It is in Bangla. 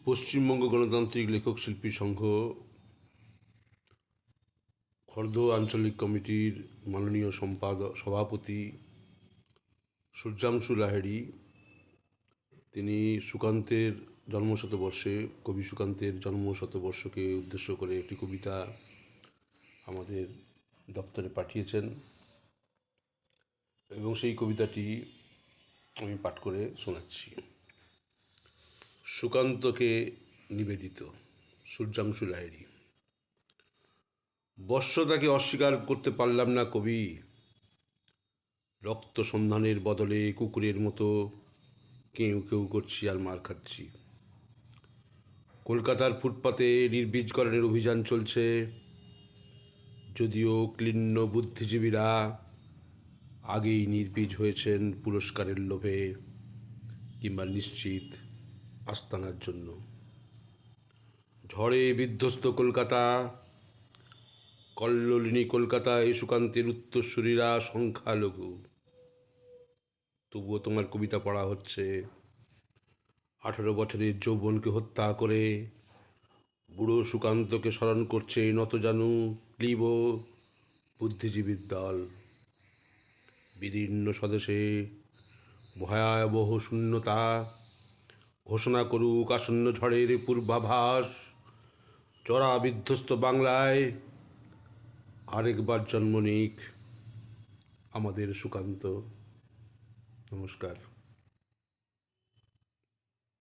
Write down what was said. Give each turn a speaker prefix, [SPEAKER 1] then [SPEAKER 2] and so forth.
[SPEAKER 1] পশ্চিমবঙ্গ গণতান্ত্রিক লেখক শিল্পী সংঘ খর্দ আঞ্চলিক কমিটির মাননীয় সভাপতি সূর্যাংশু লাহিড়ী, তিনি সুকান্তের জন্মশতবর্ষে কবি সুকান্তের জন্মশতবর্ষকে উদ্দেশ্য করে একটি কবিতা আমাদের দপ্তরে পাঠিয়েছেন এবং সেই কবিতাটি আমি পাঠ করে শোনাচ্ছি। সুকান্তকে নিবেদিত। সূর্যাংশু লাহিড়ী। বর্ষতাকে অস্বীকার করতে পারলাম না কবি, রক্ত সন্ধানের বদলে কুকুরের মতো কেউ কেউ করছি আর মার খাচ্ছি। কলকাতার ফুটপাতে নির্বীজকরণের অভিযান চলছে, যদিও ক্লিন্ন বুদ্ধিজীবীরা আগেই নির্বীজ হয়েছেন পুরস্কারের লোভে কিংবা নিশ্চিত আস্তানার জন্য। ঝড়ে বিধ্বস্ত কলকাতা, কল্লোলিনী কলকাতায় সুকান্তের উত্তরসূরিরা সংখ্যালঘু। তবুও তোমার কবিতা পড়া হচ্ছে। 18 বছরের যৌবনকে হত্যা করে বুড়ো সুকান্তকে স্মরণ করছে নতজানু ক্লীব বুদ্ধিজীবীর দল। বিদীর্ণ স্বদেশে ভয়াবহ শূন্যতা ঘোষণা করুক আসন্ন ঝড়ের পূর্বাভাস। চড়া বিধ্বস্ত বাংলায় আরেকবার জন্ম নিক আমাদের সুকান্ত। নমস্কার।